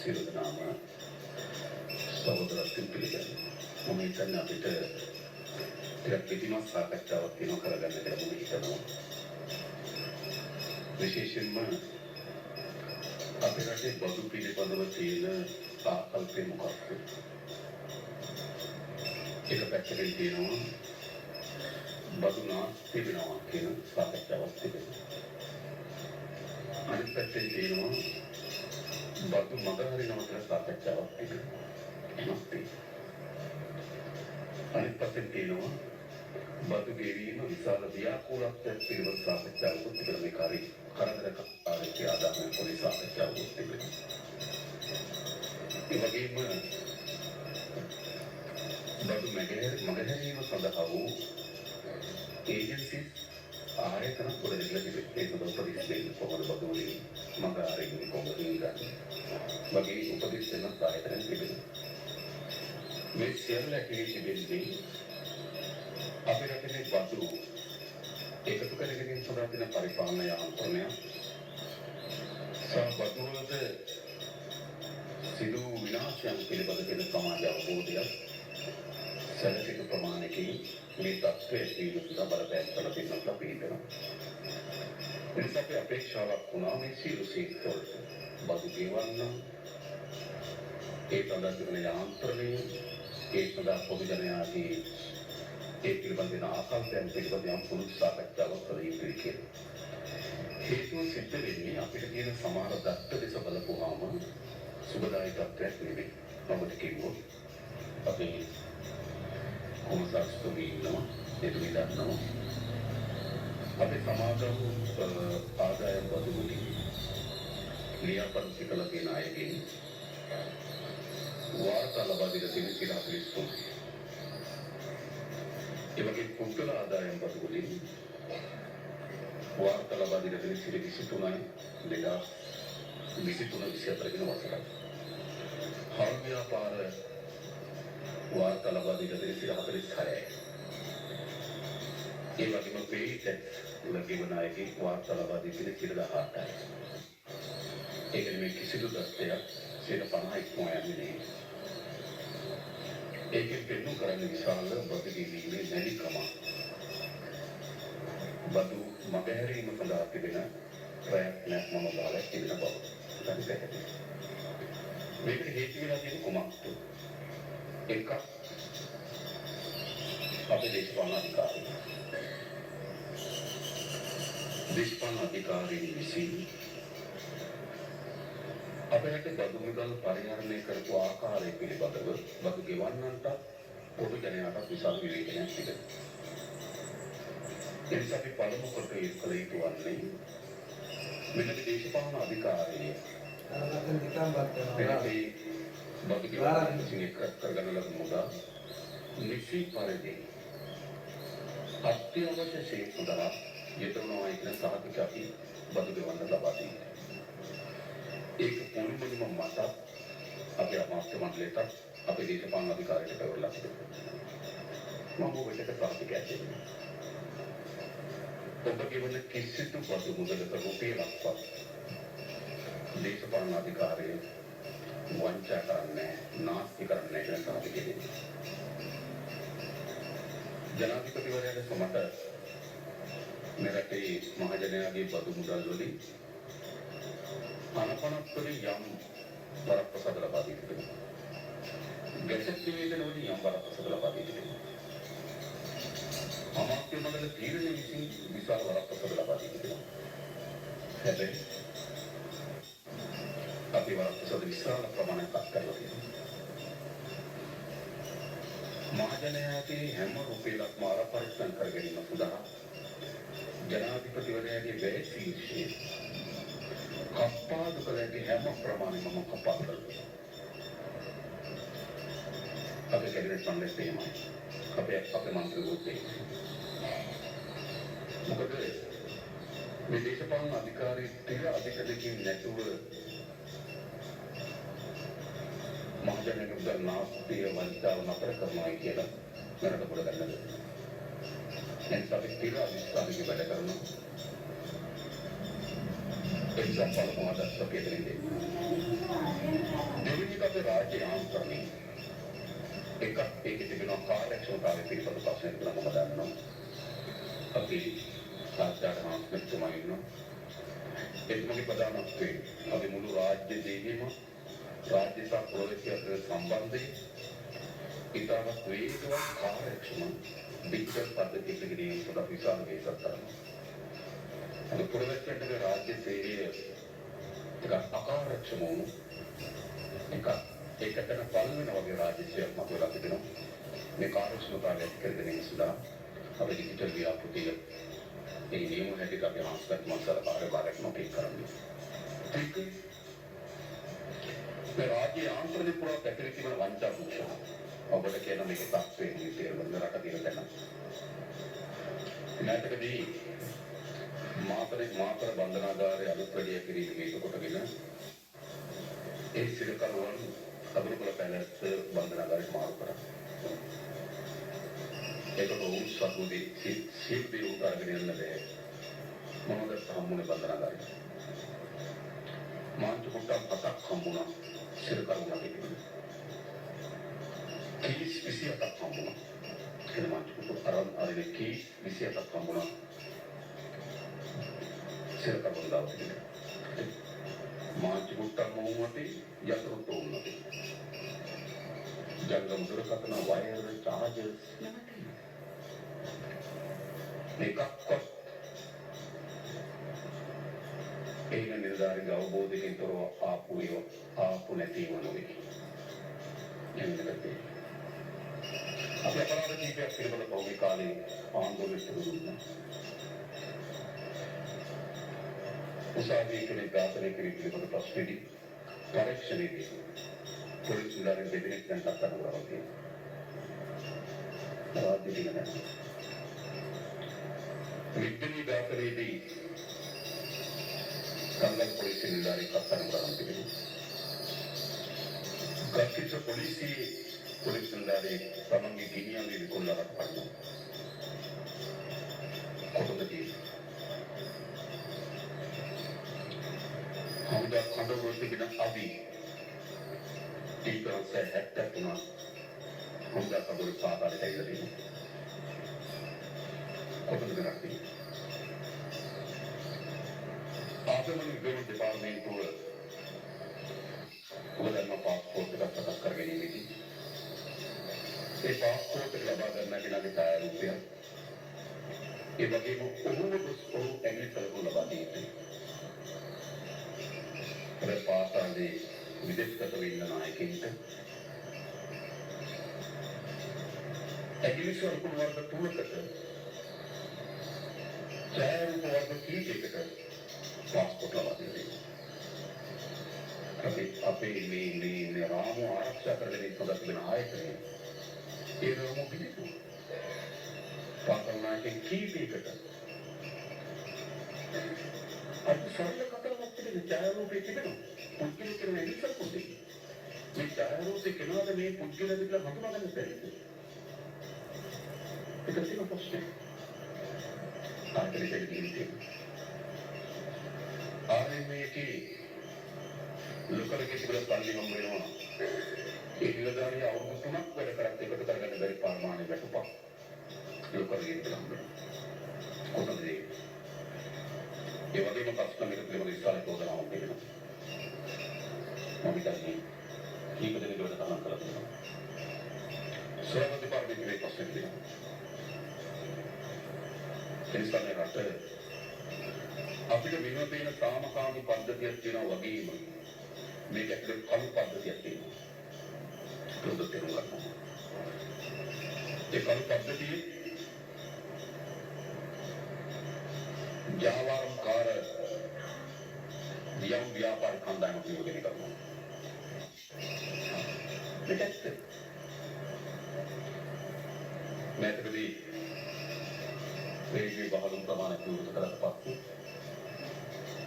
සියලු දෙනාම සහෝදරත්වයෙන් පිළිගන්නවා. මම හිතන්නේ අපිට ටිකක් පිටිමත් සාකච්ඡාවක් තියෙනවා කරගන්න කියලා මම හිතනවා. විශේෂයෙන්ම අපේ රටේ බදු පිළිබඳව තියෙන ආකල්පය මොකක්ද? එක පැත්තකින් තියෙනවා බදු නාස්ති වෙනවා කියන සාකච්ඡාවක් තිබෙනවා. අනිත් පැත්තෙන් තියෙනවා බදු මගහරිනවා කියන සාකච්ඡාවක් තිබෙනවා. අනිත් පැත්තෙන් තියෙනවා බදු ගෙවීම විශාල ව්‍යාකූලත්වයක් පිළිබඳ සාකච්ඡාවක් තිබෙනවා. මේ කාර්ය කරදරකාරී ආදායම් පොලි සාකච්ඡාවක් තිබෙනවා. ඒ වගේම බදු මගහැරීම සඳහා වූ ඒජන්සි ආයතන පොළදෙලා තිබෙනවා. ඒක උපදෙස් දෙන්න කොහොමද බදු වලින් මග අරින්නේ කොහොමද ඉඳන්නේ වගේ උපදෙස් දෙන ආයතන තිබෙනවා. මේ සියල්ල ඇතුලේ තිබෙන්නේ අපේ රටේ බදු එකතු කරගෙන සදා දින පරිපාලන යාන්ත්‍රණය බදු වලට සිදු විනාශයන් පිළිබඳ දෙන සමාජ අවබෝධයක් සැලකිලි ප්‍රමාණයකින් මේ තත්ත්වයේ තීව්‍රතාව බලපෑම් කළ දෙන්නත් අපි හිතනවා. එනිසා අපි අපේක්ෂාවක් වුණා මේ සියලු සීට්වලට බදු ගෙවන්න ඒ සඳහා තිබෙන යාන්ත්‍රණය ඒ සඳහා පොදු ජනයාගේ ඒ පිළිබඳ ආකල්පයන් පිළිබඳ යම් පොදු සාකච්ඡාවක් කළ යුතුයි කියලා. හේතුව සිද්ධ වෙන්නේ අපිට තියෙන සමහර දත්ත දෙස බලපුවාම සුබදායකත්වයක් නෙවෙයි. අපිට කිව්වොත් අපි කොමසාස්තුමි ඉන්නවා එතුමි දන්නවා අපේ සමාජම ආදායම් බදු වලින් ලියාපදිංචි කළ තියෙන අයගෙන් වාර්තා ලබා දෙන තියෙන 43. ඒ වගේ පුද්ගල ආදායම් බදු වලින් වාර්තා ලබා දෙන තියෙන 23යි 2023 කියන වසරයි. හාල් ව්‍යාපාර වාර්තා ලබා දෙන තියෙන 46යි. ඒ වගේම පේටන්ට් ලැබෙන අයගේ වාර්තා ලබා දෙන තියෙන 18යි. ඒක නෙමෙයි කිසිදු දත්තයක් 50ක් මොයන්නේ. ඒකෙන් පෙන්නු කරන්නේ විශාල බදු ගෙවීමේ නැතිකම. බදු මගහැරීම සඳහා තිබෙන ප්‍රයත්නයක් මම දාලා තිබෙන බව. මේකට හේතු වෙලා තියෙන කුමක්ද? එකක් අපේ දේශපාලන අධිකාරීන් විසින් අපේ රටේ බදු මුදල් පරිහරණය කරපු ආකාරය පිළිබඳව බදු ගෙවන්නන්ට පොදු ජනයාට විශාල විවේචනයක් තිබෙනවා. එනිසා අපි පළමු කොට කළ යුතු වන්නේ මෙන්න දේශපාලන අධිකාරිය පෙරදී බදු ගෙවන්න විසින් කරගන්න ලද මුදල් නිසි පරිදි අත්‍යවශ්‍ය ශේෂ සඳහා යෙදවනවා කියන සාහිත්‍ය අපි බදු ගෙවන්න ලබා දෙනවා. ඒක පොලිමනිම මත අපේ අමාත්‍ය මණ්ඩලයට අපේ දේශපාලන අධිකාරියට පැවරලා තිබෙනවා. මම ඔබට සාහිත්‍ය කියනවා. ඔබ ගෙවන කිසිදු බදු මුදලක රුපියලක්වත් දේශපාලන අධිකාරිය වංචා කරන්නේ නාස්ති කරන්නේ කියන සාහිත්‍ය කියනවා. ජනාධිපතිවරයාට සමට මෙරටේ මහජනයාගේ බදු මුදල් වලින් අනපනත්වලින් යම් වරප්‍රසාද ලබා දී තිබෙනවා. ගැසට් නිවේදන වලින් යම් වරප්‍රසාද ලබා දී තිබෙනවා. අමාත්‍ය මණ්ඩල තීරණය විසින් විශාල වරප්‍රසාද ලබා දී තිබෙනවා. හැබැයි අපි වරප්‍රසාද විශාල ප්‍රමාණයක් අත් කරලා තියෙනවා. මහජනයාගේ හැම රුපියලක්ම ආරපරිස්සම් කර ගැනීම සඳහා ජනාධිපතිවරයාගේ වැය ශීර්ෂයේ කප්පාදු කළේ හැම ප්‍රමාණයක්ම කප්පා කරනවා. අපේ කැබිනට් මණ්ඩලයේ තේමයි. අපේ මන්ත්‍රීවරුත් තේමයි. මොකද මේ දේශපාලන අධිකාරී ටික අධිකදකින් නැතුව මහජනයාගේ මුදල් නාස්තිය වංචාව නතර කරනවා කියලා මරණ කොට ගන්නද. එනිසා අපි ටික අධිෂ්ඨානයේ වැඩ කරනවා. එක්සම්පල් මොහොතක් සපයන්නේ. රාජ්‍ය යාන්ත්‍රණය එකක් ඒකේ තිබෙන කාර්යක්ෂමතාවය පිළිබඳ ප්‍රශ්න තුනක් මම දන්නවා. අපි සාකච්ඡා මාත්‍රතුමා ඉන්නවා. එතුමගේ ප්‍රධානත්වය අපි මුළු රාජ්‍ය දෙකේම රාජ්‍ය සහ ප්‍රොජෙක්ට් අතර සම්බන්ධය ඉතාමත් වේගවත් කාර්යක්ෂම ඩිජිටල් පද්ධතියක ගෙනීමට අපි විශාල වේගයක් කරනවා. අද ප්‍රොජෙක්ට් රාජ්‍ය සේවය එක අකාර්යක්ෂම වුණු ඒකටන පළවෙන වගේ රාජ්‍ය සේවයක් මතුවලා තිබෙනවා. මේ කාර්යක්ෂමතාවය කරගෙන ඉස්සලා අපි ඩිජිටල් ව්‍යාපෘතිය ඒ නියම හැටියට අපි හස්තත් මසල කාර්යභාරයක් නොපී කරන්නේ. ඒක මේ රාජ්‍ය යාන්ත්‍රණය පුරා පැතිරී තිබෙන වංචා දූෂණ. ඔබට කියන මේක තත්ත්වයේ තේරුම් රට තියෙන තැන. නැත්කදී මාතර බන්ධනාගාරයේ අලුත් වැඩිය කිරීම හේතු කොටගෙන ඒ සිරකරුවන් අබුරුකල පැලැස්ස බන්ධනාගාරයට මාරු කරා. ඒකට ඔවුන් සතුටි සිල්පේ උදාගෙන යන්න බෑ. මොනවද සම්මුණ බන්ධනාගාරය. මාංචු කොටම් පතක් හම්බුණා සිරකරුවන් පිටින්. කීස් 27ක් හම්බුණා. ඒ මාංචු කොට අරගෙන කීස් 27ක් හම්බුණා. සිරකරුවන් දාවතිනේ. මාංචු කොටම් මොහොතේ යතුරුත් උන්නති. ජංගම දුරකථන වයර් චාර්ජර්ස් මේකක්වත් ඒක නිර්ධාරිත අවබෝධයකින් තොරව ආපු නැතිව නොවේ. එන්නකදී අපි අපරාධ කීපයක් පිළිබඳ පෞද්ගලික කාලේ ආందోලන දුන්නා. උසාවියේ කෙනෙක් ඝාතනය කිරීම පිළිබඳ ප්‍රශ්නේදී පරීක්ෂණයේදී පොලිස් නිලධාරීන් දෙදෙනෙක් දැන් අත්අඩංගුවට ලබා තියෙනවා. රාජ්‍ය දිනන විද්‍යානි ඝාතනයේදී කංගල් පොලිස් නිලධාරීන් අත්අඩංගුවට තිබෙනවා. ගත්කිච්ච පොලිස් නිලධාරීන් තමන්ගේ ගිනියම් විකුණලා රටපත් කොටදදී හමුදා කඳවුරු තිබෙන අවි ඊටත් හැට්ටුනා හොඳ කබුරු පාතාලට ඇවිල්ලා තියෙනවා. කොතනද කරන්නේ? ආගමන විද්‍යාලය දෙපාර්තමේන්තුව උගදන්න පාස්පෝර්ට් එකක් සකස් කරගෙන ඉන්නේ. ඒ පාස්පෝර්ට් එක ලබා ගන්න කෙනාගේ ඡායාරූපය ඒ වගේම ඔහු ඇග්‍රිකල්චර් ලබා දෙන්නේ. ඒ පාස්පෝර්ට් විදේශගත වෙන්න නායකයින්ට ඇගිලිසර් වර්ග තුනකට ඡායාරූප වර්ග කීයකට පාස්පෝර්ට් ලබා දෙනවා. අපේ මේ රාමුව ආරක්ෂා කරගෙන ඉස්සරහ තිබෙන ආයතනය ඒ රාමුව පිළිතුරු පාසල් නායකයන් කීයකට අපි සරල කතාවක් තිබෙන ඡායාරූපේ තිබෙනවා. පුද්ගලික කරන එලිසර් පොතේ මේ ඡායාරූපේ කෙනාද මේ පුද්ගලයාද කියලා හඳුනාගන්න බැරිද? ඒක තියෙන ප්‍රශ්නේ. ආයතනයේ තියෙන්නේ ආරෙමේකේ ලොකරගේ තිබුණ පල්ලි හම්බ වෙනවා. ඒ නිලධාරිය අවුරුදු 3ක් වැඩ කරත් එකතු කරගන්න බැරි ප්‍රමාණය වැටුපා. ලොකරගේ තිබුණ හම්බ වෙනවා. කොහොමද ඒ වගේම ප්‍රශ්න මේක පිළිබඳව ඉස්සරහ චෝදනාවක් දෙනවා. මම හිතන්නේ කීප දෙනෙකුට තහනම් කරලා තියෙනවා. සේවා දෙපාර්තමේන්තුවේ ප්‍රශ්න තියෙනවා. එනිසා රට අපිට වෙන වෙන සාමකාමී පද්ධතියක් තියෙනවා වගේම මේක ඇතුළේ කළු පද්ධතියක් තියෙනවා. ඒක තේරුම් ගන්න. ඒ කළු පද්ධතිය ජාවාරම්කාර යම් ව්‍යාපාර කණ්ඩායමක් නියෝජනය කරනවා. ඒකත් මේකදී රේඩියෝ බහලුම් ප්‍රමාණය විවෘත කරලා පස්සේ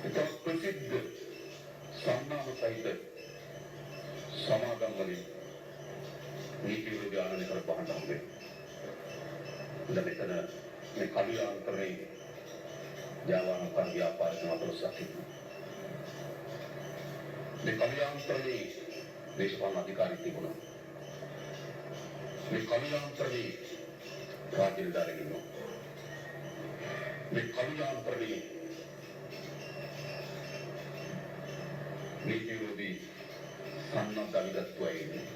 ඒක ප්‍රසිද්ධ සම්මාන සහිත සමාගම් වලින් නීති විරෝධී ආනයන කර බහන්න හම්බෙන්නේ. මෙතන මේ කලියාන්තරේ ජාවාරම්කාර ව්‍යාපාරික මතලසක් තිබුණා. මේ කලියාන්තරේ දේශපාලන අධිකාරී තිබුණා. මේ කළුයාන්ත්‍රණේ රාජ්‍ය නිලධාරීන් ඉන්නවා. මේ කළුයාන්ත්‍රණේ නීති විරෝධී සන්නද්ධ අවිගත්වයි ඉන්නේ.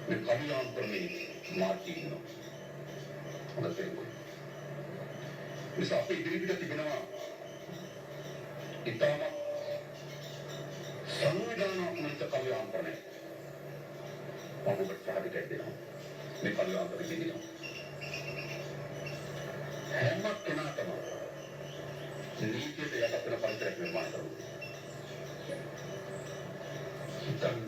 මේ කළුයාන්ත්‍රණේ මාර්ගී ඉන්නවා. හොඳට තේරුම් නිසා අපේ ඉදිරිපිට තිබෙනවා ඉතාමත් සංවිධානාත්මක කළුයාන්ත්‍රණය. ඔබට සාධකයක් දෙනවා. මේ කළුයාන්ත්‍රණය පිළිගන්න. හැම කෙනාටම නීතියට යටත් වෙන පරිසරයක් නිර්මාණය කරනවා. හිතන්න.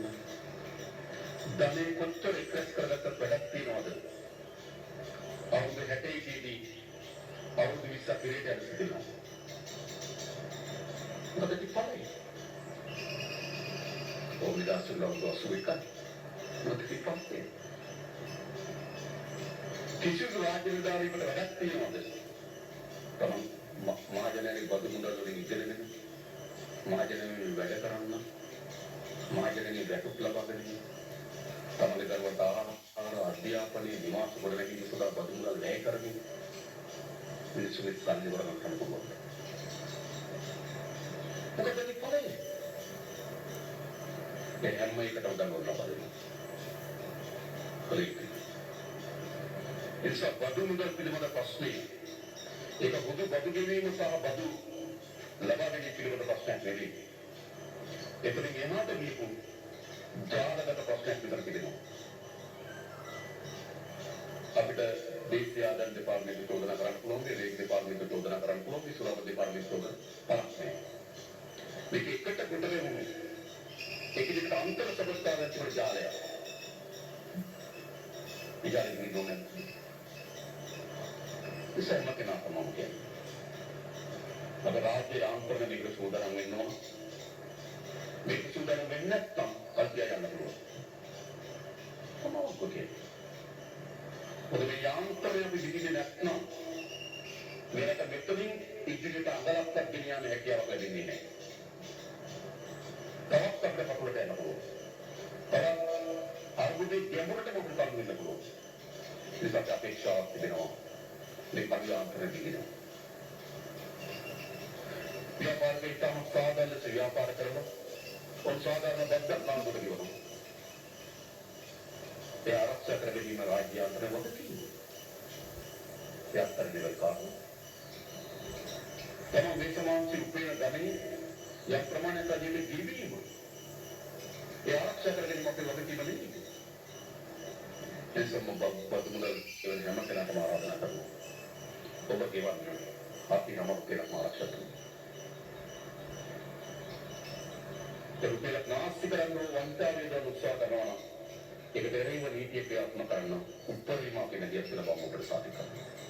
ධනෙ කොච්චර එක්රැස් කරගත්ත වැඩක් තියනවද? අවුරුදු 60 දී අවුරුදු 20ක් ඉරේට යන සිටිනවා. මොකද කිව්වේ? ඔබිදාසුන් ලෝකෝ සුවිකා. මොකද කිව්වේ? කිසිදු රාජ්‍ය නිලධාරියෙකුට වැඩක් තියනවද? තමයි මහජනයාගේ බදු මුදල් වලින් ඉගෙනගෙන මහජනයාගේ වැඩ කරන්න මහජනයාගේ වැටුප් ලබාගෙන තමගේ දරුවන්ට ආහාර අධ්‍යාපනයේ නිවාස ගොඩනැගීම සඳහා බදු මුදල් වැය කරමින් මිනිස්සුන්ගේ සල්ලි වරන් කරන පුළුවන්. මොකද මේ පොළේ ඒ හැම එකටම දඬුවම් ලබා දෙනවා. ඒක බදු මුදල් පිළිබඳ ප්‍රශ්නේ ඒක බුදු බදු ගෙවීම සහ බදු ලබා ගැනීම පිළිබඳ ප්‍රශ්නයක් නෙවෙයි. එතනින් එහාට ගියපු ජාලගත ප්‍රශ්නයක් විතර තිබෙනවා. අපිට දේශීය ආදායම් දෙපාර්තමේන්තුව චෝදනා කරන්න පුළුවන්, රේග් දෙපාර්තමේන්තුව චෝදනා කරන්න පුළුවන්, විසුරුවන දෙපාර්තමේන්තුව තරන්නේ. මේක එකට කොට වෙන්නේ. ඒකෙදිට අන්තර් සබස්ථානයක් තිබෙන ජාලයක්. ඉජාලෙ නිදුනේ. ඉස්සෙල්ම කෙනා තමයි කියන්නේ. අද රාජ්‍ය ආන්තරණ මේක සූදානම් වෙනවා. මේක සූදානම් වෙන්නේ නැත්නම් කල්පියා යන්න පුළුවන්. කොහොමද කියන්නේ? මොකද මේ යාන්ත්‍රණය අපි විදිහේ නැත්නම් මේකට මෙතනින් ඉදිරියට අඟලක්වත් ගෙනියන්න හැකියාවක් ලැබෙන්නේ නැහැ. තවත් අපිට කකුලට යන්න පුළුවන්. තවත් අරුබුදේ ගැඹුරට මොකද වෙන්න පුළුවන්. ඒකට අපේක්ෂාවක් තිබෙනවා. මේ කළුයාන්ත්‍රණය දිගිනවා. ව්‍යාපාරික තම සාධන ව්‍යාපාර කරනවා. ඔය සාධාරණ බද්දක් නාමකට කියනවා. ඒ ආරක්ෂා කර ගැනීම රාජ්‍ය ආන්තරය මොකද කියන්නේ? ඒ අත්තර දෙවල් කාරණා. එනම් මේ සමාජයේ උපේන ගමනේ යම් ප්‍රමාණයක ජීවිත ජීවීම. ඒ ආරක්ෂා කර ගැනීම අපේ වගකීම නෙවෙයි. ඒ සම්බන්ධ මුදල් කියන හැම කෙනාටම ආරාධනා කරනවා. ඔබ කියවන්නේ අපි නමක් කියලා ආරක්ෂා කරනවා. ඒ රුපියල් නාස්ති කරන්නේ වන්තාවේ දාන උත්සාහ කරනවා. ඒක දෙරේම නීතිය ක්‍රියාත්මක කරන උත්තරීම අපේ නදියක් කියලා බමුණට සාධක කරනවා.